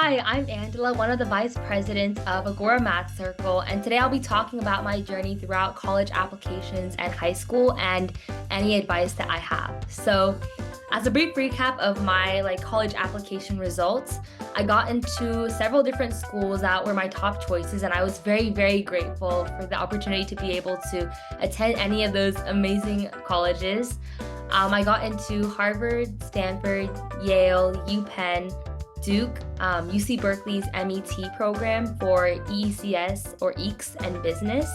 Hi, I'm Angela, one of the vice presidents of Agora Math Circle, and today I'll be talking about my journey throughout college applications and high school and any advice that I have. So, as a brief recap of my college application results, I got into several different schools that were my top choices, and I was very, very grateful for the opportunity to be able to attend any of those amazing colleges. I got into Harvard, Stanford, Yale, UPenn, Duke, UC Berkeley's MET program for EECS or EECS and business,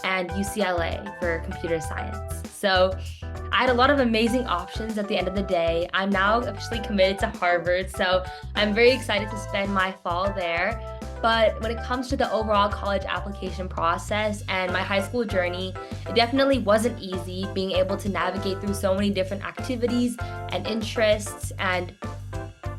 and UCLA for computer science. So I had a lot of amazing options at the end of the day. I'm now officially committed to Harvard, so I'm very excited to spend my fall there. But when it comes to the overall college application process and my high school journey, it definitely wasn't easy being able to navigate through so many different activities and interests and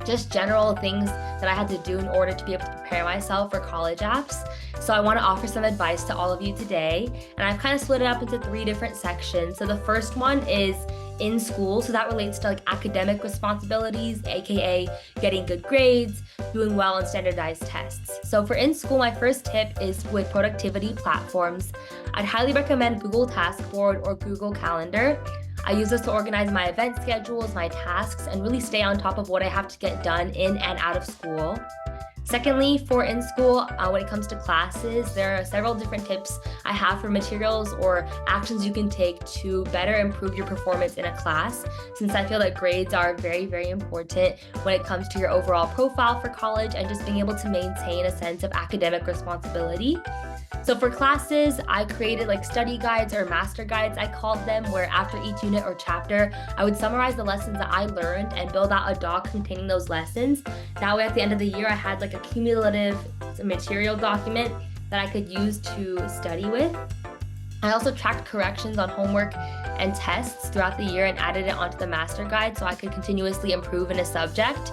just general things that I had to do in order to be able to prepare myself for college apps. So I want to offer some advice to all of you today. And I've kind of split it up into 3 different sections. So the first one is in school. So that relates to academic responsibilities, aka getting good grades, doing well on standardized tests. So for in school, my first tip is with productivity platforms. I'd highly recommend Google Taskboard or Google Calendar. I use this to organize my event schedules, my tasks, and really stay on top of what I have to get done in and out of school. Secondly, for in school, when it comes to classes, there are several different tips I have for materials or actions you can take to better improve your performance in a class, since I feel that grades are very, very important when it comes to your overall profile for college and just being able to maintain a sense of academic responsibility. So for classes, I created study guides or master guides, I called them, where after each unit or chapter, I would summarize the lessons that I learned and build out a doc containing those lessons. That way at the end of the year, I had a cumulative material document that I could use to study with. I also tracked corrections on homework and tests throughout the year and added it onto the master guide so I could continuously improve in a subject.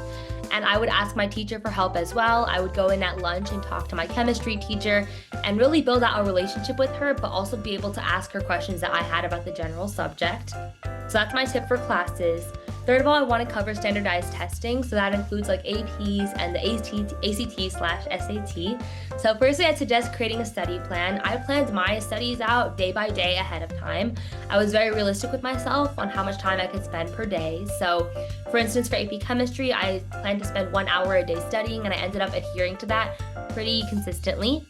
And I would ask my teacher for help as well. I would go in at lunch and talk to my chemistry teacher and really build out a relationship with her, but also be able to ask her questions that I had about the general subject. So that's my tip for classes. Third of all, I want to cover standardized testing. So that includes APs and the ACT/SAT. So firstly, I'd suggest creating a study plan. I planned my studies out day by day ahead of time. I was very realistic with myself on how much time I could spend per day. So for instance, for AP chemistry, I planned to spend 1 hour a day studying, and I ended up adhering to that pretty consistently.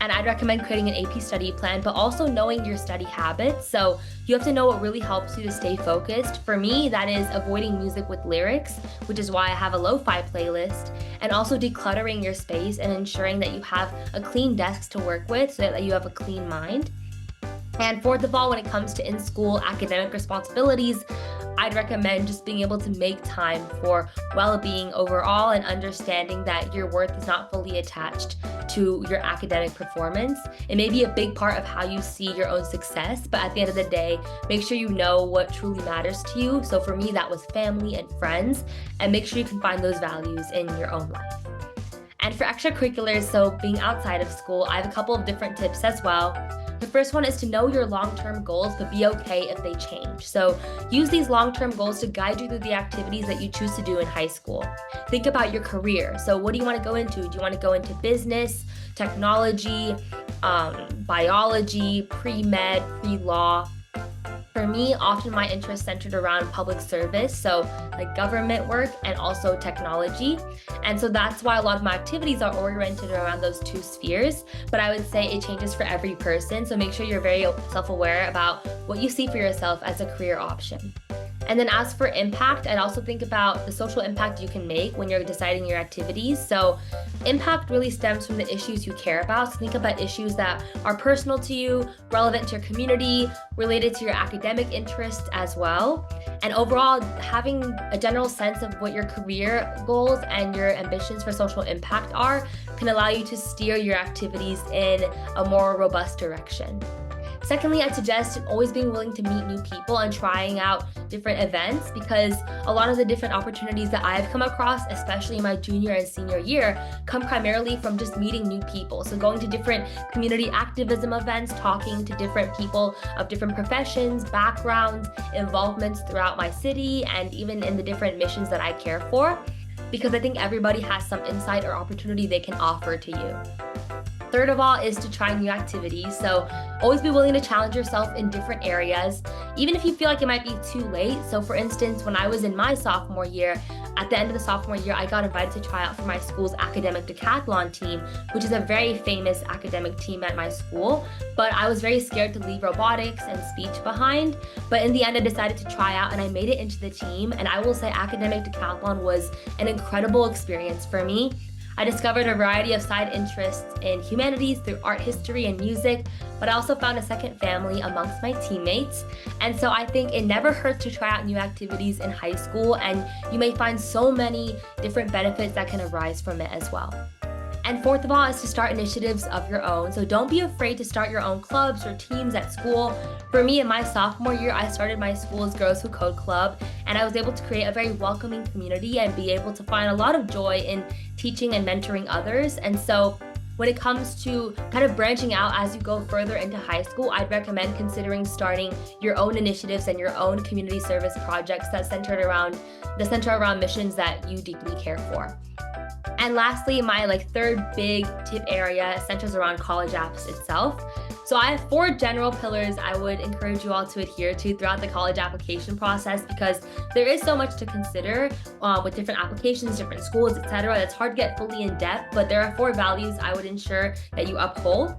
And I'd recommend creating an AP study plan, but also knowing your study habits. So you have to know what really helps you to stay focused. For me, that is avoiding music with lyrics, which is why I have a lo-fi playlist, and also decluttering your space and ensuring that you have a clean desk to work with so that you have a clean mind. And fourth of all, when it comes to in-school academic responsibilities, I'd recommend just being able to make time for well-being overall and understanding that your worth is not fully attached to your academic performance. It may be a big part of how you see your own success, but at the end of the day, make sure you know what truly matters to you. So for me, that was family and friends, and make sure you can find those values in your own life. And for extracurriculars, so being outside of school, I have a couple of different tips as well. The first one is to know your long-term goals, but be okay if they change. So use these long-term goals to guide you through the activities that you choose to do in high school. Think about your career. So what do you want to go into? Do you want to go into business, technology, biology, pre-med, pre-law? For me, often my interests centered around public service, so government work and also technology. And so that's why a lot of my activities are oriented around those 2 spheres. But I would say it changes for every person. So make sure you're very self-aware about what you see for yourself as a career option. And then as for impact, I'd also think about the social impact you can make when you're deciding your activities. So impact really stems from the issues you care about. So think about issues that are personal to you, relevant to your community, related to your academic interests as well. And overall, having a general sense of what your career goals and your ambitions for social impact are can allow you to steer your activities in a more robust direction. Secondly, I'd suggest always being willing to meet new people and trying out different events, because a lot of the different opportunities that I've come across, especially in my junior and senior year, come primarily from just meeting new people. So going to different community activism events, talking to different people of different professions, backgrounds, involvements throughout my city, and even in the different missions that I care for. because I think everybody has some insight or opportunity they can offer to you. Third of all is to try new activities. So always be willing to challenge yourself in different areas, even if you feel like it might be too late. So for instance, when I was in my sophomore year, at the end of the sophomore year, I got invited to try out for my school's academic decathlon team, which is a very famous academic team at my school. But I was very scared to leave robotics and speech behind. But in the end, I decided to try out and I made it into the team. And I will say academic decathlon was an incredible experience for me. I discovered a variety of side interests in humanities through art history and music, but I also found a second family amongst my teammates. And so I think it never hurts to try out new activities in high school, and you may find so many different benefits that can arise from it as well. And fourth of all is to start initiatives of your own. So don't be afraid to start your own clubs or teams at school. For me, in my sophomore year, I started my school's Girls Who Code Club, and I was able to create a very welcoming community and be able to find a lot of joy in teaching and mentoring others. And so when it comes to kind of branching out as you go further into high school, I'd recommend considering starting your own initiatives and your own community service projects that center around missions that you deeply care for. And lastly, my third big tip area centers around college apps itself. So I have 4 general pillars I would encourage you all to adhere to throughout the college application process, because there is so much to consider with different applications, different schools, etc. It's hard to get fully in depth, but there are 4 values I would ensure that you uphold.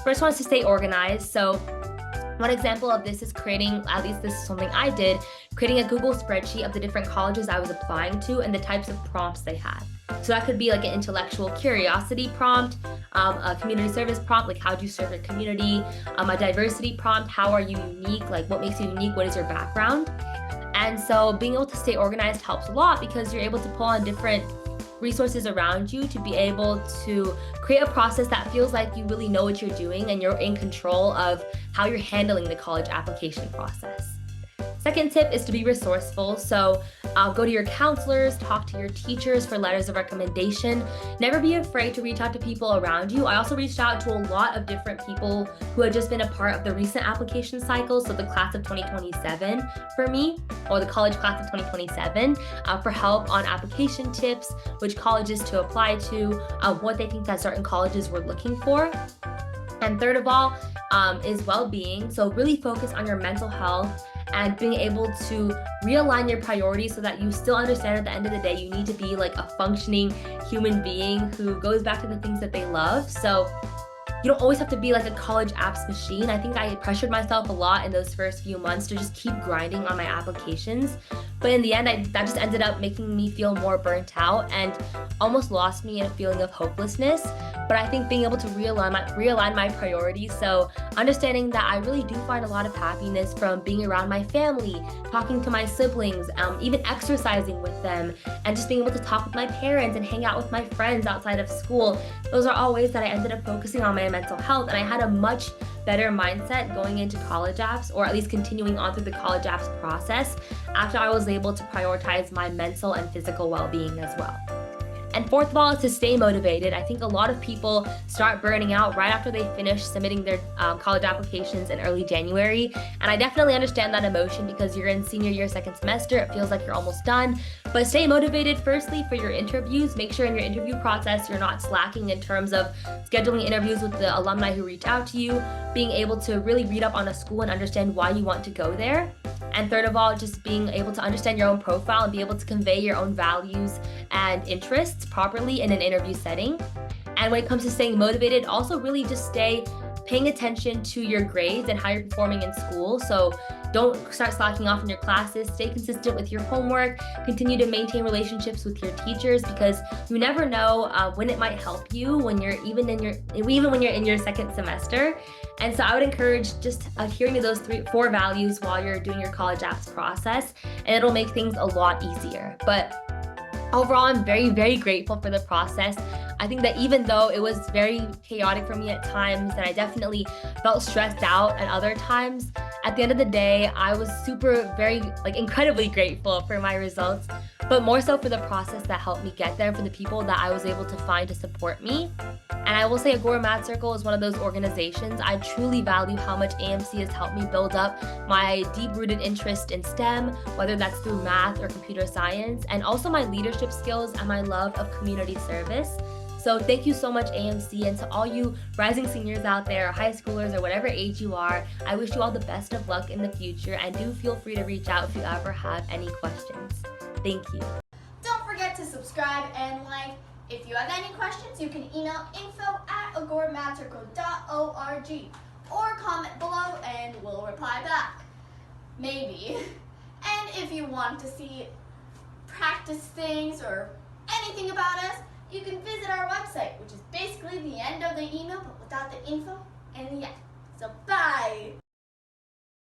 First one is to stay organized. So one example of this is creating, at least this is something I did, creating a Google spreadsheet of the different colleges I was applying to and the types of prompts they had. So that could be like an intellectual curiosity prompt, a community service prompt, like how do you serve your community, a diversity prompt, how are you unique, like what makes you unique, what is your background. And so being able to stay organized helps a lot, because you're able to pull on different resources around you to be able to create a process that feels like you really know what you're doing and you're in control of how you're handling the college application process. Second tip is to be resourceful. So go to your counselors, talk to your teachers for letters of recommendation. Never be afraid to reach out to people around you. I also reached out to a lot of different people who had just been a part of the recent application cycle, so the class of 2027 for me, or the college class of 2027, for help on application tips, which colleges to apply to, what they think that certain colleges were looking for. And third of all is well-being. So really focus on your mental health and being able to realign your priorities so that you still understand at the end of the day you need to be like a functioning human being who goes back to the things that they love. So you don't always have to be like a college apps machine. I think I pressured myself a lot in those first few months to just keep grinding on my applications. But in the end, that just ended up making me feel more burnt out and almost lost me in a feeling of hopelessness. But I think being able to realign my priorities, so understanding that I really do find a lot of happiness from being around my family, talking to my siblings, even exercising with them, and just being able to talk with my parents and hang out with my friends outside of school. Those are all ways that I ended up focusing on my mental health, and I had a much better mindset going into college apps, or at least continuing on through the college apps process, after I was able to prioritize my mental and physical well-being as well. And fourth of all is to stay motivated. I think a lot of people start burning out right after they finish submitting their college applications in early January. And I definitely understand that emotion, because you're in senior year, second semester, it feels like you're almost done. But stay motivated firstly for your interviews. Make sure in your interview process you're not slacking in terms of scheduling interviews with the alumni who reach out to you, being able to really read up on a school and understand why you want to go there. And third of all, just being able to understand your own profile and be able to convey your own values and interests properly in an interview setting. And when it comes to staying motivated, also really just stay paying attention to your grades and how you're performing in school. So don't start slacking off in your classes. Stay consistent with your homework. Continue to maintain relationships with your teachers, because you never know when it might help you when you're even when you're in your second semester. And so I would encourage just adhering to those 4 values while you're doing your college apps process, and it'll make things a lot easier. But overall, I'm very, very grateful for the process. I think that even though it was very chaotic for me at times, and I definitely felt stressed out at other times, at the end of the day, I was incredibly grateful for my results, but more so for the process that helped me get there, for the people that I was able to find to support me. And I will say Agora Math Circle is one of those organizations. I truly value how much AMC has helped me build up my deep-rooted interest in STEM, whether that's through math or computer science, and also my leadership skills and my love of community service. So thank you so much, AMC, and to all you rising seniors out there, or high schoolers, or whatever age you are, I wish you all the best of luck in the future, and do feel free to reach out if you ever have any questions. Thank you. Don't forget to subscribe and like. If you have any questions, you can email info@agoramathcircle.org or comment below and we'll reply back. Maybe. And if you want to see practice things or anything about us, you can visit our website, which is basically the end of the email but without the info and the end. So bye!